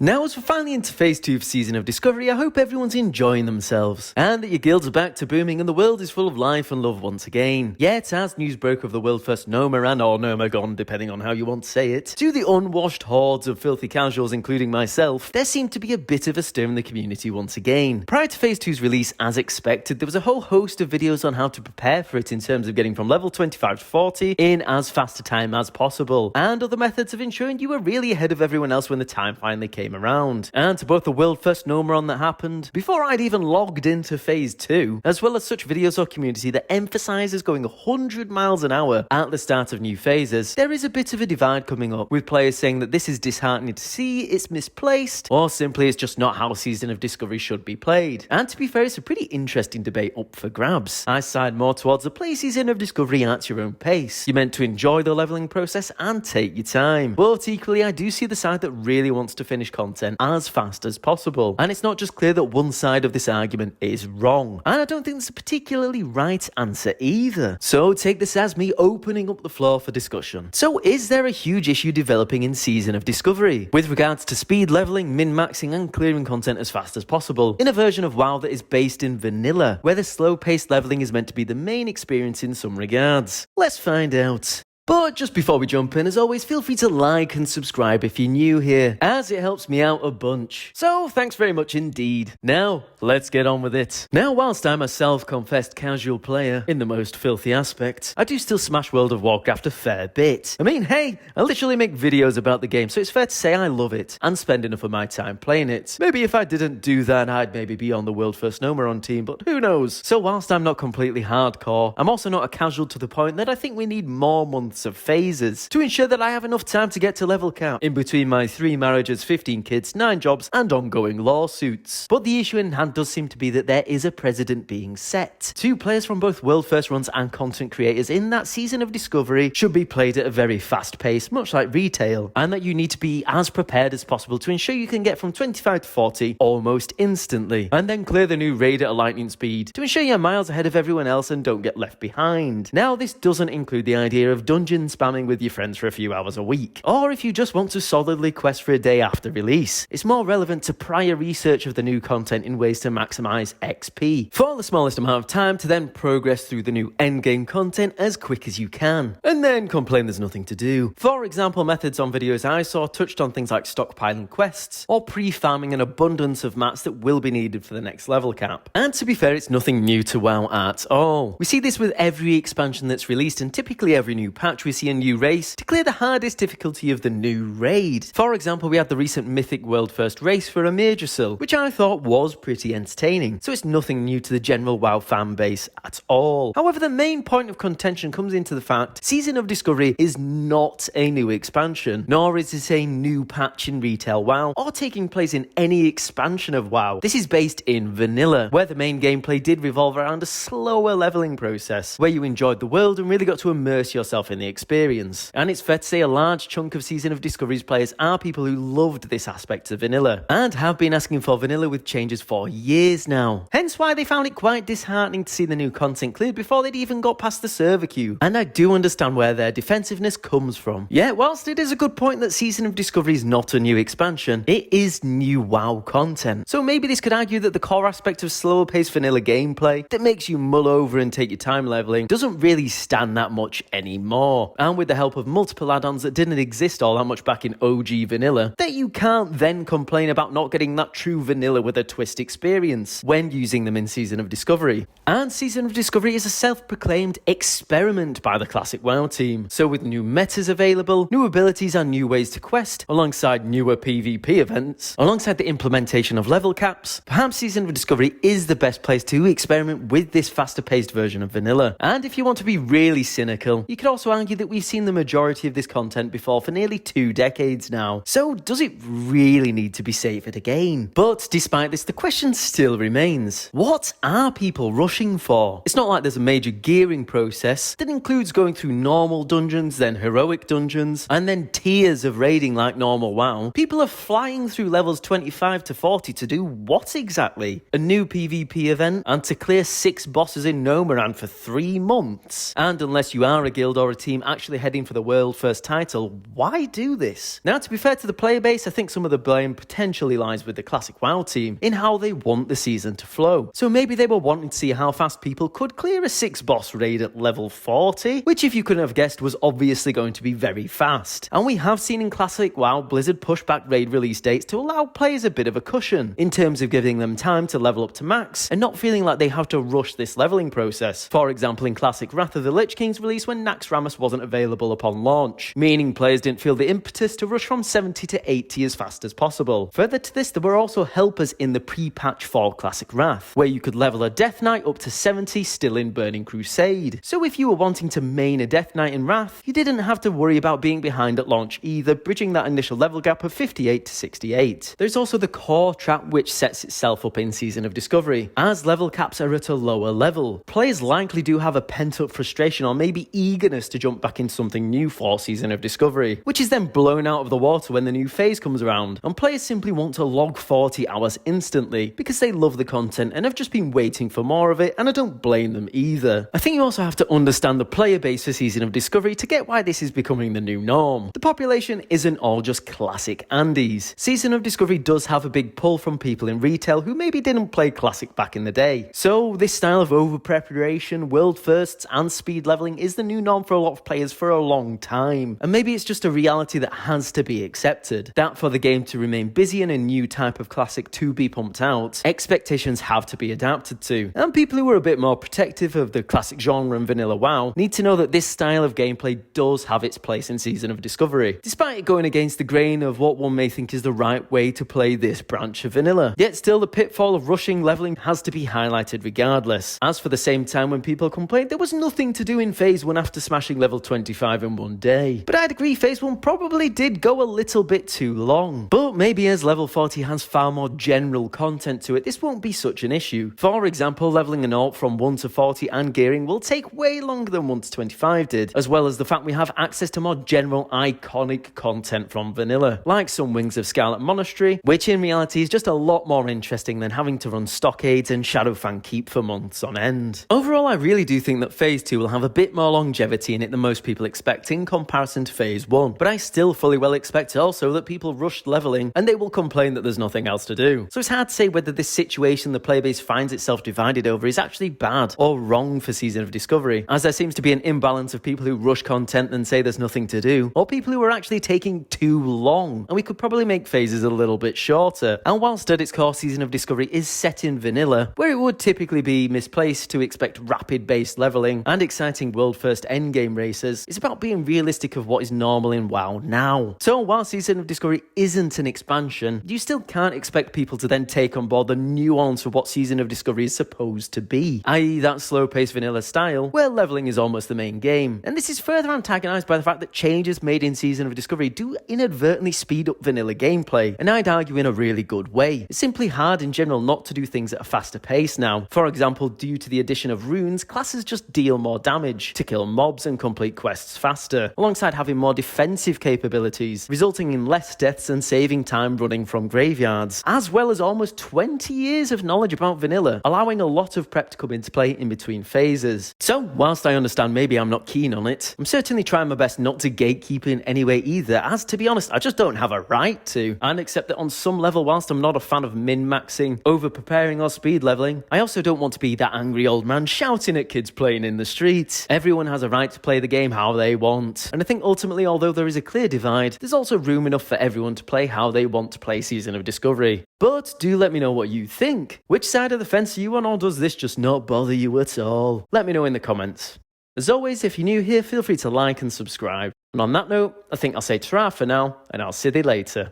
Now as we're finally into Phase 2 of Season of Discovery, I hope everyone's enjoying themselves, and that your guilds are back to booming and the world is full of life and love once again. Yet, as news broke of the world's first Gnomeregan, or Gnomeregan depending on how you want to say it, to the unwashed hordes of filthy casuals including myself, there seemed to be a bit of a stir in the community once again. Prior to Phase 2's release, as expected, there was a whole host of videos on how to prepare for it in terms of getting from level 25 to 40 in as fast a time as possible, and other methods of ensuring you were really ahead of everyone else when the time finally came around. And to both the world first Gnomeregan that happened before I'd even logged into Phase 2, as well as such videos or community that emphasises going 100 miles an hour at the start of new phases, there is a bit of a divide coming up, with players saying that this is disheartening to see, it's misplaced, or simply it's just not how Season of Discovery should be played. And to be fair, it's a pretty interesting debate up for grabs. I side more towards the play Season of Discovery at your own pace. You're meant to enjoy the levelling process and take your time. But equally, I do see the side that really wants to finish content as fast as possible. And it's not just clear that one side of this argument is wrong. And I don't think there's a particularly right answer either. So take this as me opening up the floor for discussion. So is there a huge issue developing in Season of Discovery with regards to speed leveling, min-maxing and clearing content as fast as possible in a version of WoW that is based in vanilla, where the slow-paced leveling is meant to be the main experience in some regards? Let's find out. But just before we jump in, as always, feel free to like and subscribe if you're new here, as it helps me out a bunch. So thanks very much indeed. Now, let's get on with it. Now, whilst I'm a self-confessed casual player in the most filthy aspect, I do still smash World of Warcraft a fair bit. I mean, hey, I literally make videos about the game, so it's fair to say I love it and spend enough of my time playing it. Maybe if I didn't do that, I'd maybe be on the world first Gnomeregan team, but who knows? So whilst I'm not completely hardcore, I'm also not a casual to the point that I think we need more months of phases to ensure that I have enough time to get to level cap in between my 3 marriages, 15 kids, 9 jobs and ongoing lawsuits. But the issue in hand does seem to be that there is a precedent being set. 2 players from both world first runs and content creators in that Season of Discovery should be played at a very fast pace, much like retail, and that you need to be as prepared as possible to ensure you can get from 25 to 40 almost instantly, and then clear the new raid at a lightning speed to ensure you're miles ahead of everyone else and don't get left behind. Now, this doesn't include the idea of dungeon spamming with your friends for a few hours a week, or if you just want to solidly quest for a day after release. It's more relevant to prior research of the new content in ways to maximise XP for the smallest amount of time to then progress through the new endgame content as quick as you can, and then complain there's nothing to do. For example, methods on videos I saw touched on things like stockpiling quests or pre-farming an abundance of mats that will be needed for the next level cap. And to be fair, it's nothing new to WoW at all. We see this with every expansion that's released, and typically every new patch we see a new race to clear the hardest difficulty of the new raid. For example, we had the recent Mythic World First race for a Majorsil, which I thought was pretty entertaining, so it's nothing new to the general WoW fan base at all. However, the main point of contention comes into the fact Season of Discovery is not a new expansion, nor is it a new patch in retail WoW, or taking place in any expansion of WoW. This is based in vanilla, where the main gameplay did revolve around a slower leveling process, where you enjoyed the world and really got to immerse yourself in the experience. And it's fair to say a large chunk of Season of Discovery's players are people who loved this aspect of vanilla, and have been asking for vanilla with changes for years now. Hence why they found it quite disheartening to see the new content cleared before they'd even got past the server queue. And I do understand where their defensiveness comes from. Yet, whilst it is a good point that Season of Discovery is not a new expansion, it is new WoW content. So maybe this could argue that the core aspect of slower paced vanilla gameplay that makes you mull over and take your time leveling doesn't really stand that much anymore. And with the help of multiple add-ons that didn't exist all that much back in OG vanilla, that you can't then complain about not getting that true vanilla with a twist experience when using them in Season of Discovery. And Season of Discovery is a self-proclaimed experiment by the classic WoW team. So with new metas available, new abilities and new ways to quest, alongside newer PvP events, alongside the implementation of level caps, perhaps Season of Discovery is the best place to experiment with this faster paced version of vanilla. And if you want to be really cynical, you could also argue that we've seen the majority of this content before for nearly 2 decades now. So does it really need to be savoured again? But despite this, the question still remains. What are people rushing for? It's not like there's a major gearing process that includes going through normal dungeons, then heroic dungeons, and then tiers of raiding like normal WoW. People are flying through levels 25 to 40 to do what exactly? A new PvP event and to clear 6 bosses in Gnomeregan for 3 months. And unless you are a guild or a team team actually heading for the world first title, why do this? Now, to be fair to the player base, I think some of the blame potentially lies with the Classic WoW team in how they want the season to flow. So maybe they were wanting to see how fast people could clear a 6 boss raid at level 40, which if you couldn't have guessed was obviously going to be very fast. And we have seen in Classic WoW Blizzard push back raid release dates to allow players a bit of a cushion in terms of giving them time to level up to max and not feeling like they have to rush this leveling process. For example, in Classic Wrath of the Lich King's release when Naxxramas wasn't available upon launch, meaning players didn't feel the impetus to rush from 70 to 80 as fast as possible. Further to this, there were also helpers in the pre-patch for Classic Wrath, where you could level a Death Knight up to 70 still in Burning Crusade. So if you were wanting to main a Death Knight in Wrath, you didn't have to worry about being behind at launch either, bridging that initial level gap of 58 to 68. There's also the core trap which sets itself up in Season of Discovery. As level caps are at a lower level, players likely do have a pent-up frustration or maybe eagerness to jump back into something new for Season of Discovery, which is then blown out of the water when the new phase comes around, and players simply want to log 40 hours instantly because they love the content and have just been waiting for more of it, and I don't blame them either. I think you also have to understand the player base for Season of Discovery to get why this is becoming the new norm. The population isn't all just classic Andes. Season of Discovery does have a big pull from people in retail who maybe didn't play Classic back in the day. So this style of over-preparation, world firsts and speed leveling is the new norm for a lot of players for a long time. And maybe it's just a reality that has to be accepted. That for the game to remain busy and a new type of Classic to be pumped out, expectations have to be adapted to. And people who are a bit more protective of the Classic genre and vanilla WoW need to know that this style of gameplay does have its place in Season of Discovery, despite it going against the grain of what one may think is the right way to play this branch of vanilla. Yet still, the pitfall of rushing leveling has to be highlighted regardless. As for the same time when people complained there was nothing to do in Phase 1 after smashing level 25 in one day. But I'd agree Phase 1 probably did go a little bit too long. But maybe as level 40 has far more general content to it, this won't be such an issue. For example, leveling an alt from 1 to 40 and gearing will take way longer than 1 to 25 did, as well as the fact we have access to more general iconic content from vanilla, like some Wings of Scarlet Monastery, which in reality is just a lot more interesting than having to run Stockades and Shadowfang Keep for months on end. Overall, I really do think that Phase 2 will have a bit more longevity in it than most people expect in comparison to Phase 1, but I still fully well expect also that people rushed leveling and they will complain that there's nothing else to do. So it's hard to say whether this situation the playbase finds itself divided over is actually bad or wrong for Season of Discovery, as there seems to be an imbalance of people who rush content and say there's nothing to do, or people who are actually taking too long, and we could probably make phases a little bit shorter. And whilst at its core Season of Discovery is set in vanilla, where it would typically be misplaced to expect rapid based leveling and exciting world first endgame races, it's about being realistic of what is normal in WoW now. So while Season of Discovery isn't an expansion, you still can't expect people to then take on board the nuance of what Season of Discovery is supposed to be, i.e. that slow paced vanilla style where leveling is almost the main game. And this is further antagonized by the fact that changes made in Season of Discovery do inadvertently speed up vanilla gameplay, and I'd argue in a really good way. It's simply hard in general not to do things at a faster pace now. For example, due to the addition of runes, classes just deal more damage to kill mobs and complete quests faster, alongside having more defensive capabilities, resulting in less deaths and saving time running from graveyards, as well as almost 20 years of knowledge about vanilla, allowing a lot of prep to come into play in between phases. So, whilst I understand maybe I'm not keen on it, I'm certainly trying my best not to gatekeep in any way either, as to be honest, I just don't have a right to, and accept that on some level, whilst I'm not a fan of min-maxing, over-preparing or speed leveling, I also don't want to be that angry old man shouting at kids playing in the streets. Everyone has a right to play the game how they want, and I think ultimately, although there is a clear divide, there's also room enough for everyone to play how they want to play Season of Discovery. But do let me know what you think. Which side of the fence are you on, or does this just not bother you at all? Let me know in the comments. As always, if you're new here, feel free to like and subscribe. And on that note, I think I'll say ta-ra for now, and I'll see you later.